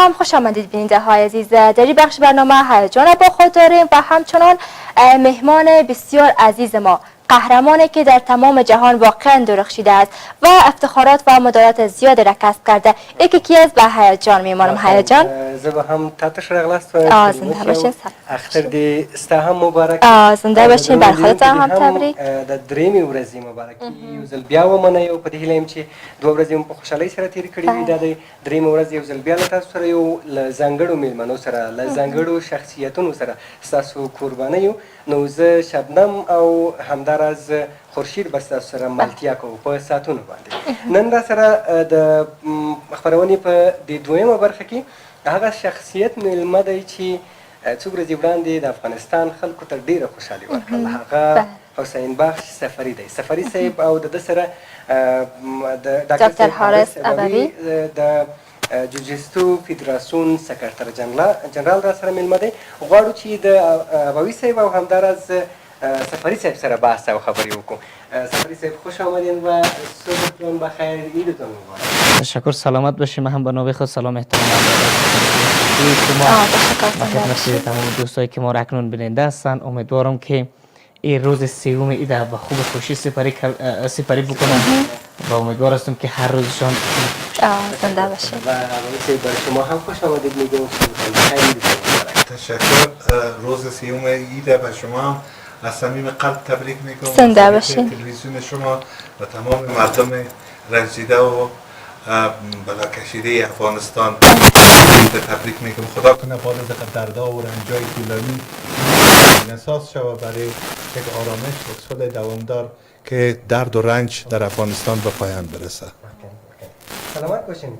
هم خوش آمدید بیننده های عزیز. در این بخش برنامه هیجان با خود داریم و همچنان مهمان بسیار عزیز ما، قهرمانی که در تمام جهان واقعا درخشیده است و افتخارات و مدارات زیادی را کسب کرده. یکی از به هیجان میمانم. هیجان زبا هم تاتش رغلاست و زنده باشین. اختر دی استهم مبارک. زنده باشین. بر خودت هم تبریک. در دریمی ورزی مبارکی یوزل بیا و من یو پدیه لیم چی دو ورزی م خوشحالی سره تیر کړی وی د دریم ورځ یو ځل بیا له تاسو سره یو زنګړو میلمنو سره له زنګړو شخصیتونو سره تاسو قرباني نو زه شبنم او همدارز خورشید بس تاسو سره ملتیا کوو په ساعتونو باندې. نن را سره د خبرونې په د دویمه برخه کې هغه شخصیت میلمه دی چې څو ورځې وړاندې د افغانستان خلکو ته ډیره خوشحالي ورکړله. هغه حسین بخش سفری دی. سفری صاحب او د سره د ډاکټر حارث ابوي د جوجستو فدراسیون سکرټر جنرال را سره میلمه دی. غواړو چې د ابوي صاحب او همدارز سفری صاحب سره بحث او خبرې وکړو. سفری صاحب خوش آمدین و صبحتون بخیر، عیدتون مبارک. تشکر، سلامت باشیم. من هم به نوبه خود سلام احترام خدمت تمام دوستایی که ما را اکنون بیننده هستند. امیدوارم که این روز سوم عید و خوب خوشی سپری بکنم و امیدوار هستم که هر روزشان زنده باشه. و برای شما هم خوش آمدید میگم. تشکر. روز سوم عید به شما هم از صمیم قلب تبریک میگم. زنده باشین. تلویزیون شما و تمام مردم رنجیده و بلاکشیده افغانستان تبریک میگم. خدا کنه بعد از دردها و رنجای طولانی احساس شود برای یک آرامش و صلح دوامدار که درد و رنج در افغانستان به پایان برسه. سلامت باشین.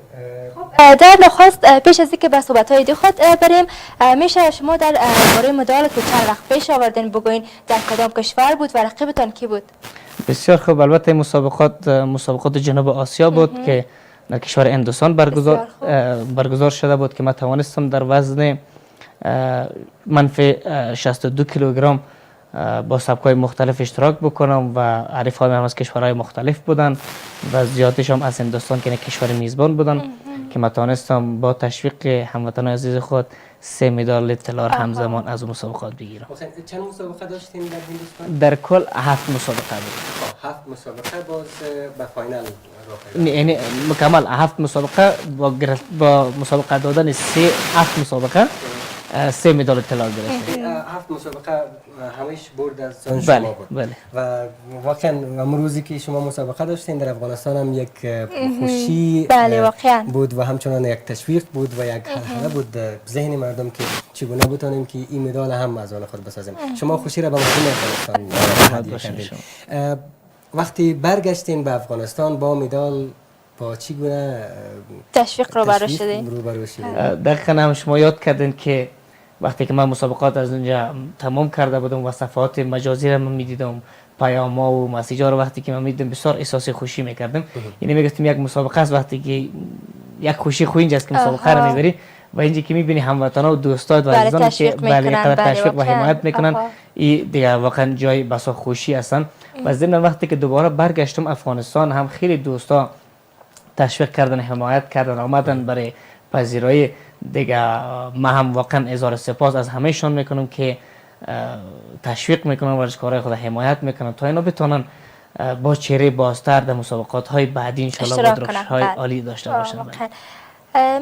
در نخست پیش از اینکه به صحبت‌های دی خود بریم، میشه شما در باره مدال که چند وقت پیش آوردین بگوین در کدام کشور بود و رقیبتان کی بود؟ بسیار خوب. البته مسابقات جنوب آسیا بود که در کشور هندوستان برگزار شده بود که من توانستم در وزن منفی 62 کیلوگرم با سبک‌های مختلف اشتراک بکنم و حریف‌های هم از کشورهای مختلف بودن و زیادش هم از هندوستان که کشور میزبان بودن که من توانستم با تشویق هموطنان عزیز خود 3 مدال طلا همزمان از مسابقات بگیرم. چند مسابقه داشتین در هندوستان؟ در کل 7 مسابقه بود. 7 مسابقه باز به فاینال یعنی مکمل 7 مسابقه با مسابقه دادن 7 مسابقه 3 مدال طلا گرفتیم. 7 مسابقه همش برد از شما بود. بله. و واقعا امروزی که شما مسابقه داشتین در افغانستان هم یک خوشی بود و همچنان یک تشویق بود و یک حلحله بود ذهن مردم که چگونه بتونیم که این مدال هم از آن خود بسازیم. شما خوشی را به مردم افغانستان هدیه کردین. وقتی برگشتین به افغانستان با مدال با چگونه تشویق روبرو شدین؟ دقیقاً هم شما یاد کردین که وقتی که من مسابقات از اونجا تمام کرده بودم و صفحات مجازی را من میدیدم، پیام‌ها و مسیج‌ها رو وقتی که من میدیدم بسیار احساس خوشی میکردم. یعنی میگفتم یک مسابقه است، وقتی که یک خوشی خو اینجاست که مسابقه رو میبری و اینجا که میبینی هموطنا و دوستات و عزیزان که برای تشویق و حمایت میکنن، این دیگه واقعا جای بسا خوشی هستن. و ضمن وقتی که دوباره برگشتم افغانستان هم خیلی دوستا تشویق کردن، حمایت کردن، آمدن برای پذیرایی دیگه. من هم واقعا اظهار سپاس از همهشون میکنم که تشویق میکنن، ورزشکارای خود حمایت میکنن تا اینا بتونن با چهره بازتر در مسابقات های بعدی ان شاء الله درخشش عالی داشته باشن.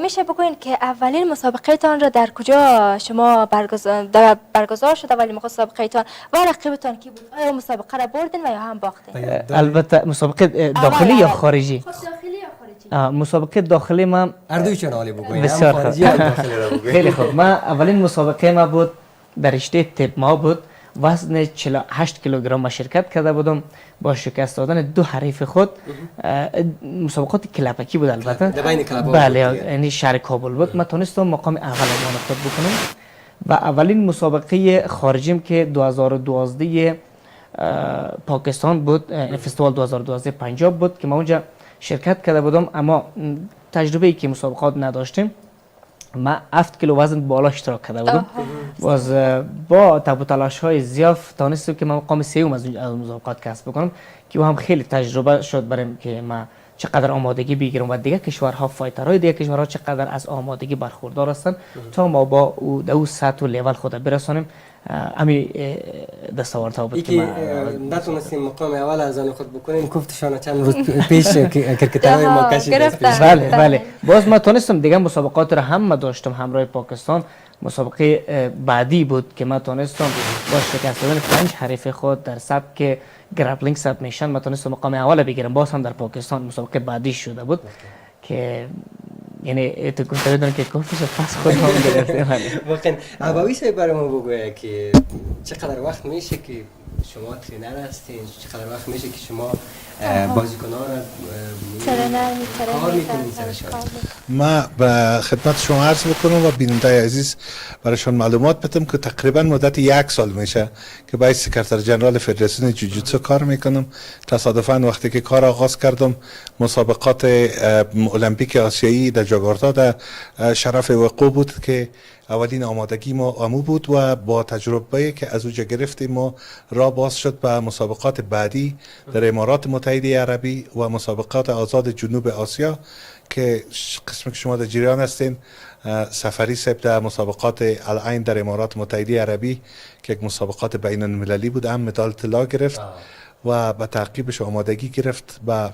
میشه بگوین که اولین مسابقه تان را در کجا شما برگزار شده؟ اولین مسابقه تان و رقیبتان کی بود؟ آیا مسابقه را بردین و یا هم باختین؟ البته مسابقه داخلی یا خارجی؟ داخلی یا خارجی؟ مسابقه داخلی من اردویشون عالی بگوین. بسیار خوب. خیلی خوب. من اولین مسابقه ما بود در رشته طب ما بود. وزن 48 کیلوگرم ما شرکت کرده بودم با شکست دادن 2 حریف خود. مسابقات کلپکی بود البته. بله، یعنی شهر کابل بود. من تونستم مقام اول عنوان خود بکنم و اولین مسابقه خارجیم که 2012 پاکستان بود، فستیوال 2012 پنجاب بود که ما اونجا شرکت کرده بودم، اما تجربه ای که مسابقات نداشتیم. من 7 کیلو وزن بالا اشتراک کرده بودم. باز با تب و تلاش های زیاد توانستم که من مقام سوم از مسابقات کسب بکنم که هم خیلی تجربه شد برایم که من چقدر آمادگی بگیرم و دیگه کشورها فایترهای دیگه کشورها چقدر از آمادگی برخوردار هستند تا ما با او سطح و لیول خود برسانیم. امی دستاوردها بود که نتونستیم مقام اول از آن خود بکنیم گفتشان چند روز پیش کرکترهای ما کشید. بله باز ما تونستم دیگه مسابقات را هم داشتم همراه پاکستان. مسابقه بعدی بود که ما تونستم با شکست دادن 5 حریف خود در سبک گرپلینگ سابمیشن ما تونستم مقام اول بگیرم. باز هم در پاکستان مسابقه بعدی شده بود که یعنی تو گفته بدون که کافیش پس خود هم گرفتیم. واقعا عباوی صاحب برای ما بگویه که چقدر وقت میشه که شما ترینر هستین، چقدر وقت میشه که شما بازیکنان کار میکنین سرشان؟ ما به خدمت شما عرض بکنم و بیننده عزیز برایشان معلومات بدم که تقریبا مدت 1 سال میشه که باید سکرتر جنرال فدراسیون جوجیتسو کار میکنم. تصادفاً وقتی که کار آغاز کردم مسابقات المپیک آسیایی در جاکارتا در شرف وقوع بود که اولین آمادگی ما امو بود و با تجربه که از اوجا گرفتیم ما را باز شد به مسابقات بعدی در امارات متحده عربی و مسابقات آزاد جنوب آسیا که قسم که شما در جریان هستین. سفری صاحب در مسابقات العین در امارات متحده عربی که یک مسابقات بین المللی بود هم مدال طلا گرفت و به تعقیبش آمادگی گرفت به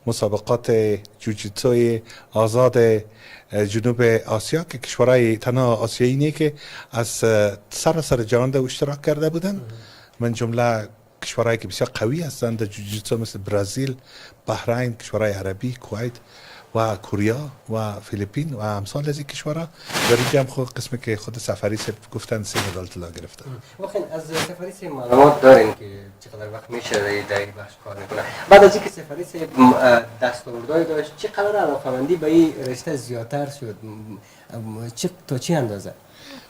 مسابقات جوجیتسوی آزاد جنوب آسیا که کشورهای تنها آسیایی نه که از سراسر جهان در اشتراک کرده بودن. من جمله کشورهایی که بسیار قوی هستند در جوجیتسو مثل برزیل، بحرین، کشورهای عربی، کویت و کوریا و فیلیپین و امثال از این کشورها در اینجا هم خود قسمی که خود سفری صاحب گفتن 3 مدال طلا گرفتن. واقعا از سفری صاحب معلومات داریم که چقدر وقت میشه در این بخش کار میکنه. بعد از اینکه سفری صاحب دستاوردهایی داشت چقدر علاقه‌مندی به این رشته زیادتر شد؟ تا چه اندازه؟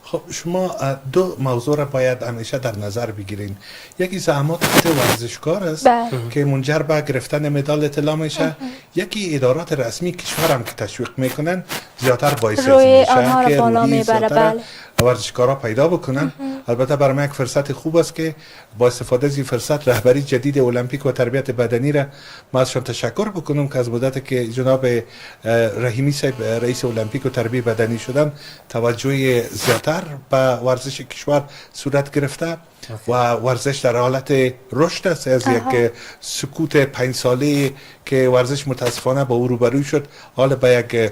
خب شما 2 موضوع را باید همیشه در نظر بگیرین. یکی زحمات خود ورزشکار است که منجر به گرفتن مدال طلا میشه. یکی ادارات رسمی کشور هم که تشویق میکنن زیادتر باعث میشه که روحی زیادتر ورزشکارا پیدا بکنن. البته برای من یک فرصت خوب است که با استفاده از این فرصت رهبری جدید المپیک و تربیت بدنی را ما ازشان تشکر بکنم که از مدت که جناب رحیمی صاحب رئیس المپیک و تربیت بدنی شدن توجه زیادتر به ورزش کشور صورت گرفته و ورزش در حالت رشد است. از یک سکوت 5 ساله که ورزش متاسفانه با او روبرو شد حال به یک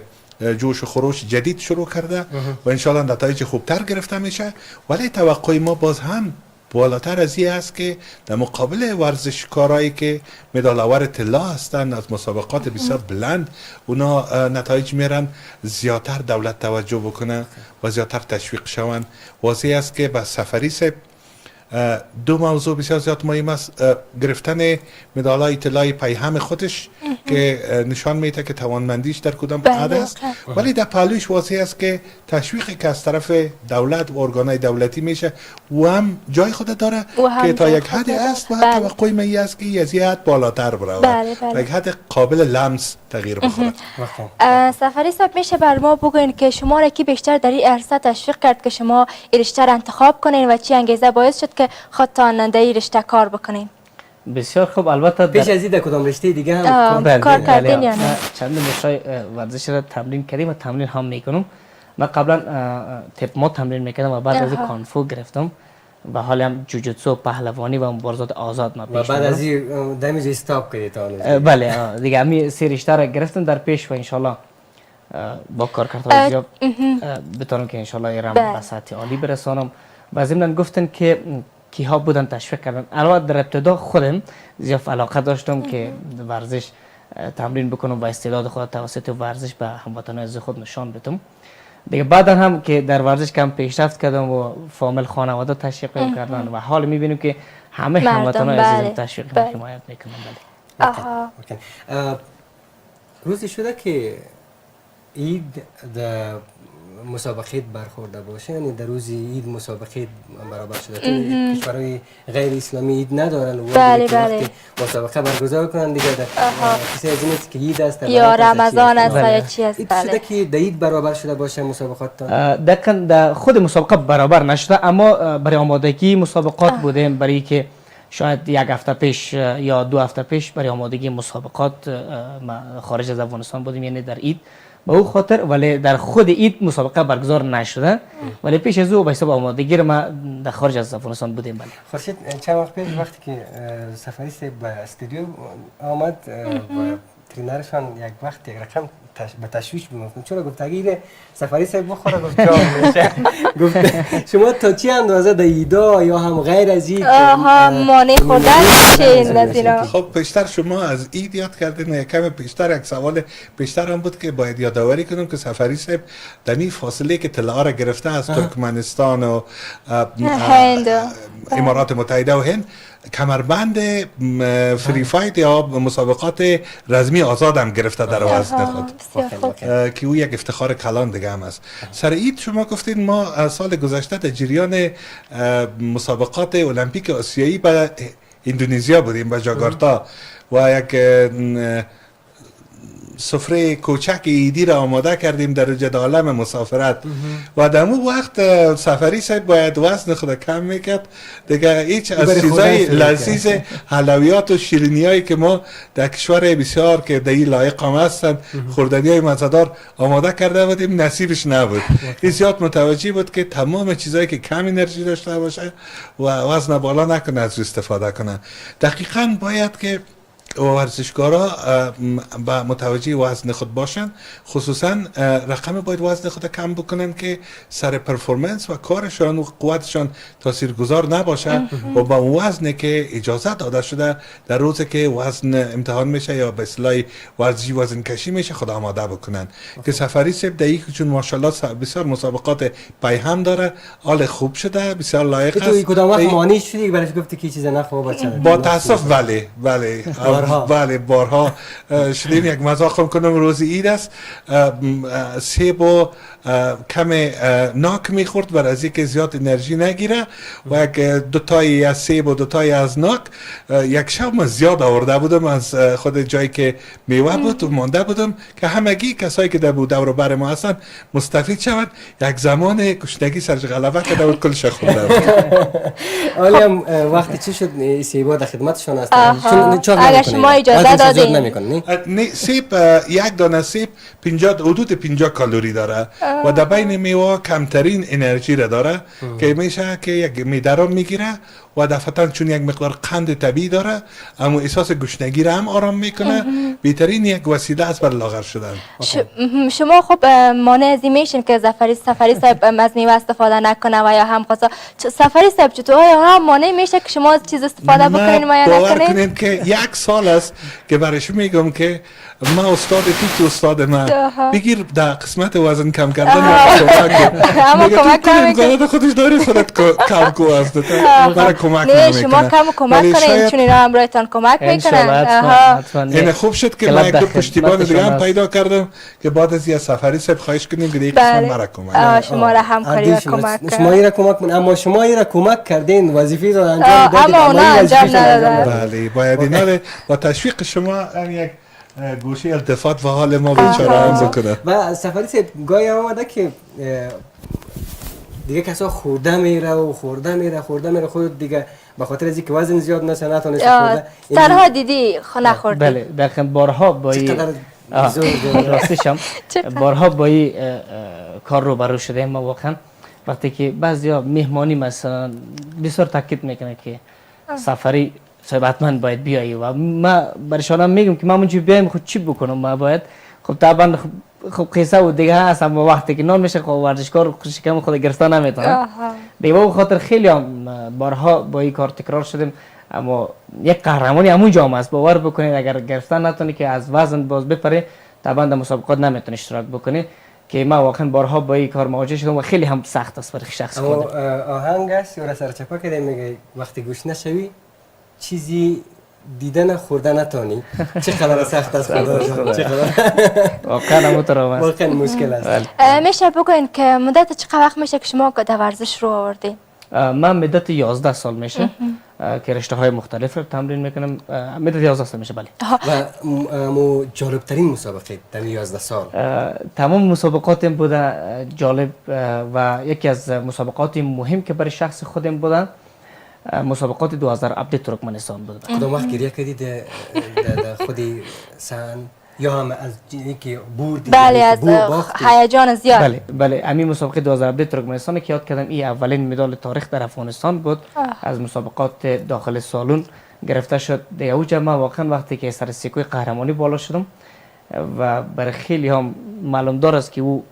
جوش و خروش جدید شروع کرده و انشاءالله نتایج خوبتر گرفته میشه. ولی توقع ما باز هم بالاتر از این است که در مقابل ورزشکارایی که مدال آور طلا هستند از مسابقات بسیار بلند اونا نتایج میرن زیادتر دولت توجه بکنه و زیادتر تشویق شوند. واضح است که با سفری صاحب 2 موضوع بسیار زیاد مهم است. گرفتن مدالای طلای پیهم خودش که نشان میده که توانمندیش در کدام حد است، ولی در پهلوش واضح است که تشویقی که از طرف دولت و ارگانهای دولتی میشه و هم جای خود داره که تا یک حد است و توقع من است که از این حد بالاتر بره و یک حد قابل لمس تغییر بخوره. سفری صاحب میشه بر ما بگوین که شما را کی بیشتر در این عرصه تشویق کرد که شما این رشته را انتخاب کنین و چی انگیزه باعث شد که خودتان در این رشته کار بکنین؟ بسیار خوب. البته پیش از این در کدام رشته دیگه هم کار کردین یا نه؟ چند مشای ورزش را تمرین کردیم و تمرین هم میکنم. من قبلا تپمو تمرین میکردم و بعد از کانفو گرفتم و حالا هم جوجوتسو پهلوانی و مبارزات آزاد ما پیش و بعد از این دمیج استاپ کردید؟ بله دیگه همین 3 رشته را گرفتم در پیش و انشالله با کارکردهای زیاد بتونم که انشالله ایران به سطح عالی برسانم. و ضمن گفتن که کیها بودن تشویق کردن. البته در ابتدا خودم زیاد علاقه داشتم که ورزش تمرین بکنم و استعداد خود توسط ورزش به هموطنان از خود نشان بدم. دیگه بعدا هم که در ورزش کم پیشرفت کردم و فامیل خانواده تشویق کردن و حال میبینیم که همه هموطنان عزیزم تشویق و حمایت میکنن. روزی شده که عید در مسابقه برخورده باشه، یعنی در روز عید مسابقه برابر شده. کشورهای غیر اسلامی عید ندارن و وقتی مسابقه برگزار کنن دیگه در کسی از اینه که عید است یا رمضان است یا چی است. عید شده که در عید برابر شده باشه مسابقات در خود مسابقه برابر نشده، اما برای آمادگی مسابقات بودیم برای که شاید یک هفته پیش یا 2 هفته پیش برای آمادگی مسابقات خارج از افغانستان بودیم، یعنی در عید به او خاطر، ولی در خود عید مسابقه برگزار نشده، ولی پیش از او به حساب آمادگی ما در خارج از افغانستان بودیم. بله خورشید چند وقت پیش وقتی که سفری صاحب به استودیو آمد و ترینرشان یک وقت یک رقم به تشویش می‌افتاد، چرا گفت اگه سفری صاحب بخوره گفت جا میشه. گفت شما تا چه اندازه در ایدا یا هم غیر از این مانع خوردن چه نظیرا؟ خب پیشتر شما از اید یاد کردین، یک کم پیشتر یک سوال پیشتر هم بود که باید یادآوری کنم که سفری صاحب در این فاصله که طلا را گرفته از ترکمنستان و هند امارات متحده و هند کمربند فری فایت یا مسابقات رزمی آزاد هم گرفته در وزن خود که او یک افتخار کلان دیگه هم است. سر عید شما گفتین ما سال گذشته در جریان مسابقات المپیک آسیایی به اندونزیا بودیم، به جاکارتا، و یک سفره کوچک ایدی را آماده کردیم در وجد عالم مسافرت و در اون وقت سفری صاحب باید وزن خود کم میکرد دیگه. هیچ از چیزای لذیذ حلویات و شیرینی هایی که ما در کشور بسیار که در این لایق هم هستند خوردنی های مزه‌دار آماده کرده بودیم، نصیبش نبود. این زیاد متوجه بود که تمام چیزایی که کم انرژی داشته باشه و وزن بالا نکنه از استفاده کنه. دقیقاً باید که ورزشکارا با متوجه وزن خود باشن، خصوصا رقم باید وزن خود کم بکنن که سر پرفورمنس و کارشان و قوتشان تاثیرگذار نباشه و با وزنی که اجازه داده شده در روزی که وزن امتحان میشه یا به اصطلاح ورزشی وزن کشی میشه خود آماده بکنن. که سفری صاحب در یک چون ماشاءالله بسیار مسابقات پای هم داره، حال خوب شده، بسیار لایق است. تو کدام وقت مانی شدی برای گفتی که چیز نخواه بچه؟ با تاسف بله بارها شدیم. یک مذاق کنم روز عید است، سیب و کم ناک میخورد برای از اینکه زیاد انرژی نگیره و یک دوتایی از سیب و دوتایی از ناک. یک شب من زیاد آورده بودم از خود جایی که میوه بود و مانده بودم که همگی کسایی که در دور و بر ما هستن مستفید شود. یک زمان گشنگی سرش غلبه کرده بود، کلش خورده بود. حالی هم وقتی چی شد سیبا در خدمتشان هستن؟ اگر شما اجازه دادین نه سیب یک دانه سیب حدود 50 کالری داره و در بین میوه کمترین انرژی را داره که میشه که یک معده را میگیره و دفعتا چون یک مقدار قند طبیعی داره اما احساس گشنگی را هم آرام میکنه. بهترین یک وسیله است برای لاغر شدن. شما خب مانع از این میشین که سفری صاحب از میوه استفاده نکنه و یا هم خاصا سفری صاحب چطور هم مانع میشه که شما از چیز استفاده بکنین و یا باور کنین که یک سال است که برایش میگم که ما استاد تو استاد من بگیر در قسمت وزن کم کردن اما کمک نمیکنه. خودش داره خودت کم کو است برای کمک نه شما کمک کنین چون اینا همراهتان کمک میکنن. این خوب شد که من یک دو پشتیبان دیگه هم پیدا کردم که بعد از یه سفری صاحب خواهش کنیم که یک قسمت مرا کمک شما را همکاری و کمک شما را کمک کنین. اما شما را کمک کردین وظیفه را انجام دادید اما اونا انجام ندادن. بله باید اینا با تشویق شما هم یک گوشه التفات و حال ما بیچاره هم بکنه. و سفری صاحب گاهی آمده که دیگه کسا خورده میره خود دیگه به خاطر از اینکه وزن زیاد نشه نتونست خورده. تنها دیدی نخوردی؟ بله دقیقاً بارها با راستشم بارها با این کار رو برو شده. ما واقعا وقتی که بعضیا مهمانی مثلا بسیار تاکید میکنه که سفری صاحب حتما باید بیایی و ما برشانم میگم که ما منجور بیایم خود چی بکنم. ما باید خب طبعا خب قصه و دیگه هست اما وقتی که نان میشه خب ورزشکار شکم خود گرفتن نمیتونه دیگه. به خاطر خیلی هم بارها با این کار تکرار شدیم اما یک قهرمانی همون جام است. باور بکنید اگر گرفتن نتونی که از وزن باز بپره طبعا در مسابقات نمیتونی اشتراک بکنی که ما واقعا بارها با این کار مواجه شدم و خیلی هم سخت است برای شخص خود. اما آهنگ است یا سرچپا کده میگه وقتی گوش نشوی چیزی دیدن خوردن نتونی چقدر سخت است خدا چقدر واقعا مترام است، واقعا مشکل است. میشه بگوین که مدت چقدر وقت میشه که شما در ورزش رو آوردین؟ من مدت 11 سال میشه که رشته های مختلف رو تمرین میکنم. مدت 11 سال میشه. بله. و مو جالب ترین مسابقه در 11 سال؟ تمام مسابقاتم بوده جالب و یکی از مسابقات مهم که برای شخص خودم بوده مسابقات 2017 ترکمنستان بود. کدام وقت گریه کردید در خودی سن یا هم از اینکه بردی؟ بله، از هیجان زیاد. بله همین مسابقه 2017 ترکمنستان که یاد کردم این اولین مدال تاریخ در افغانستان بود. از مسابقات داخل سالن گرفته شد. دیگه اوج ما واقعا وقتی که سر سکوی قهرمانی بالا شدم و برای خیلی هم معلوم دار است که او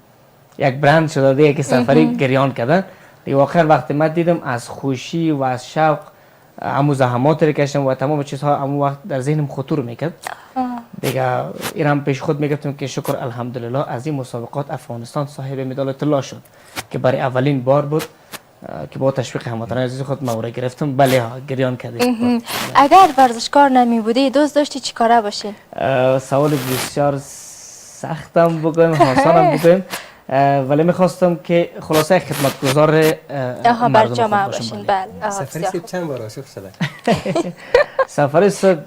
یک برند شده دیگه که سفری گریان کردن. دیگه واقعا وقتی من دیدم از خوشی و از شوق همو زحمات رو کشیدم و تمام چیزها همو وقت در ذهنم خطور میکرد. دیگه اینم پیش خود میگفتم که شکر الحمدلله از این مسابقات افغانستان صاحب مدال طلا شد که برای اولین بار بود که با تشویق هموطنان عزیز خود ما گرفتم. بله گریان کردیم. اگر ورزشکار نمی بودی دوست داشتی چی کاره باشین؟ سوال بسیار سختم بگویم آسانم بگویم، ولی میخواستم که خلاصه خدمتگزار مردم جامعه خود باشین. بله. سفری سیب چند بار عاشق شده؟ سفری سیب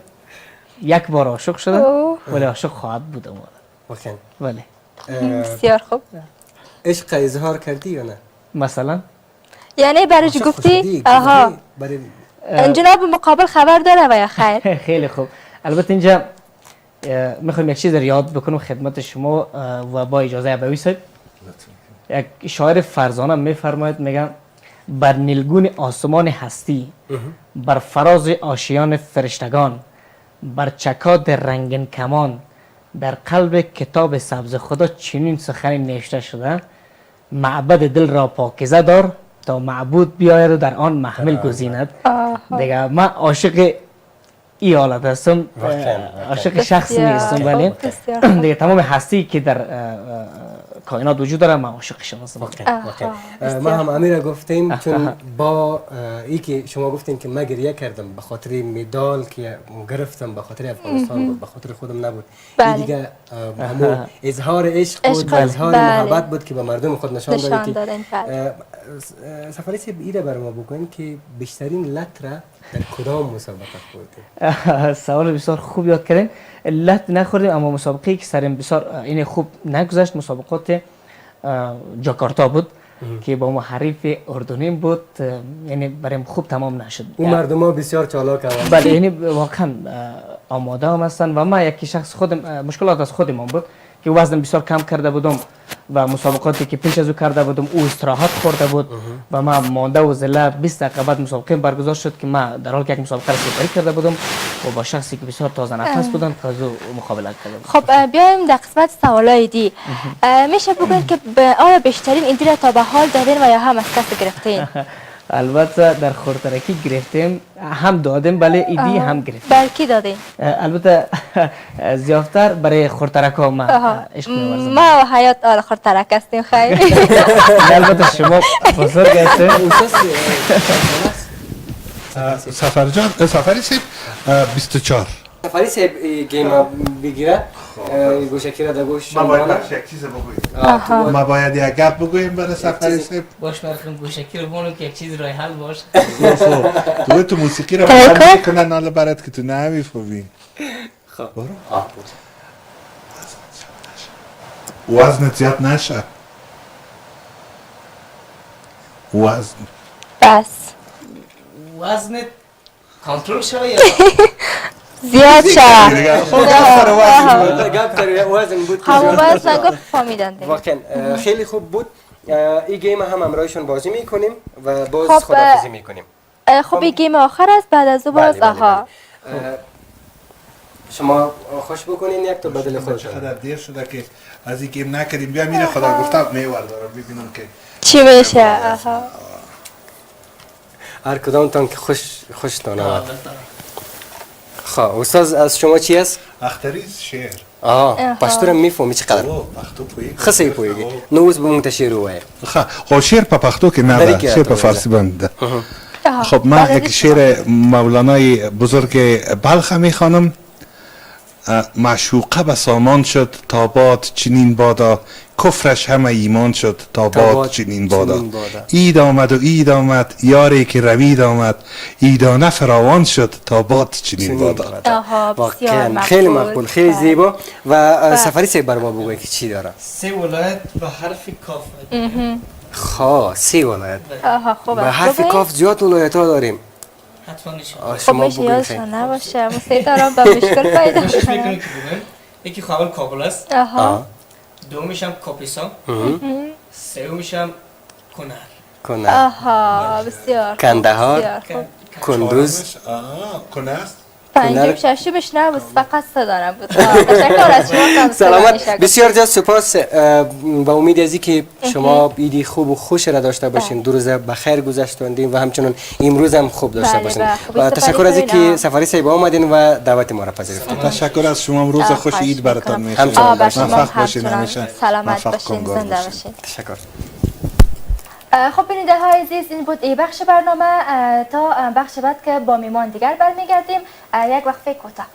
یک بار عاشق شده ولی عاشق خواهد بودم. واقعا؟ بله. بسیار خوب. عشق اظهار کردی یا نه؟ مثلا یعنی برای چی گفتی؟ آها جناب مقابل خبر داره و یا خیر؟ خیلی خوب. البته اینجا میخوایم یک چیز رو یاد بکنم خدمت شما و با اجازه ابوی صاحب. یک شاعر فرزانه میفرماید، میگم بر نیلگون آسمان هستی، بر فراز آشیان فرشتگان، بر چکاد رنگین کمان، در قلب کتاب سبز خدا چنین سخنی نوشته شده: معبد دل را پاکیزه دار تا معبود بیاید و در آن محمل گزیند. دیگه من عاشق این حالت هستم، عاشق شخصی نیستم، ولی دیگه تمام هستی که در کائنات وجود داره من عاشقشم هستم. ما هم امیر گفتیم چون با ای که شما گفتین که من گریه کردم به خاطر مدال که گرفتم، به خاطر افغانستان بود، به خاطر خودم نبود. این دیگه همون اظهار عشق بود و اظهار محبت بود که به مردم خود نشان دادیم. سفری سیب ایره بر ما بگوین که بیشترین لط را در کدام مسابقه خوردیم؟ سوال بسیار خوب یاد کردین. لط نخوردیم اما مسابقه که سرم بسیار این خوب نگذشت مسابقات جاکارتا بود که با محریف اردنی بود، یعنی برایم خوب تمام نشد. اون مردم ها بسیار چالاک هستند. بله یعنی واقعا آماده هم هستند و من یکی شخص خودم مشکلات از خودم بود که وزنم بسیار کم کرده بودم و مسابقاتی که پیش از او کرده بودم او استراحت خورده بود و من مانده و زله 20 دقیقه بعد مسابقه برگزار شد که من در حالی که یک مسابقه را سپری کرده بودم و با شخصی که بسیار تازه نفس بودن که از او مقابله کردم. خب بیایم در قسمت سوالای دی. میشه بگوین که آیا بیشترین ایدی را تا به حال دادین و یا هم از کس گرفتین؟ البته در خورترکی گرفتیم، هم دادیم بله ایدی هم گرفتیم. بر کی دادین؟ البته زیادتر برای خورترک ها من عشق می‌ورزم. ما و حیات آل خورترک هستیم خیلی. البته شما بزرگ هستین. سفری سیب 24. سفری سیب گیم بگیره گوشکی را در گوش ما باید یک چیز بگوییم. ما باید یک گپ بگوییم برای سفری سیب. باش مرخم گوشکی رو بونم که یک چیز رای حل باشه. تو موسیقی رو بلد میکنن حالا برات که تو نمیفهمی. خب برو. وزنت زیاد نشه. وزن. بس. وزنت کنترل شوه یا زیاد شد. وزن بود. همون وزن گفت فهمیدن دیگه. واقعا خیلی خوب بود. این گیم هم همراهشون بازی میکنیم و باز خداحافظی میکنیم. خب این گیم آخر است بعد از او باز آها. شما خوش بکنین یک تا بدل خود. چقدر دیر شده که از این گیم نکردیم. بیا میره خدا گفتم میوردارم ببینم که چی میشه. آها. هر کدامتان که خوشتان آمد. خب استاد از شما چی است؟ اختریز شعر. پشتو را میفهمی چقدر؟ پختو پویی. خسی پویی. نوز به منت شعر وای. خب شعر په پختو کې نه ده، شعر په فارسی باندې ده. خب من یک شعر مولانای بزرگ بلخ میخوانم. معشوقه به سامان شد تا باد چنین بادا، کفرش همه ایمان شد تا باد چنین بادا. عید آمد و عید آمد یاری که روید آمد، عیدانه فراوان شد تا باد چنین بادا. واقعا خیلی مقبول، خیلی زیبا. و سفری سیب بر ما بگوی که چی داره؟ 3 ولایت به حرف کاف. خب 3 ولایت خوبه. به حرف کاف زیاد ولایت ها داریم. حتما نشون خب شما میشه بگوین یادشان نباشه موسیقاران به مشکل پیدا کوشش کنن. میکنیم که بگویم. یکی خب اول کابل است، آها دومیش هم کاپیسا، سومیش هم کنر. کنر، آها بسیار خوب، کندهار، بسیار خوب. کندوز، کنست. پنجم ششمش نبود فقط صدا نبود. تشکر از شما که سلامت. بسیار زیاد سپاس. با امید از که شما ایدی خوب و خوش را داشته باشین، دو روز بخیر گذشتوندین و همچنین امروز هم خوب داشته بله، باشین. بله. و خوبی تشکر از سفری که کنین. سفاری سیبا آمدین و دعوت ما را پذیرفتین. تشکر از شما. روز خوش خواهش عید براتان می‌کنم. میشه. بر شما موفق باشین همچنان. همیشه. سلامت موفق باشین، کنگار زنده باشین. باشین. تشکر. خب بیننده های عزیز این بود ای بخش برنامه. تا بخش بعد که با میمان دیگر برمیگردیم یک وقفه کوتاه.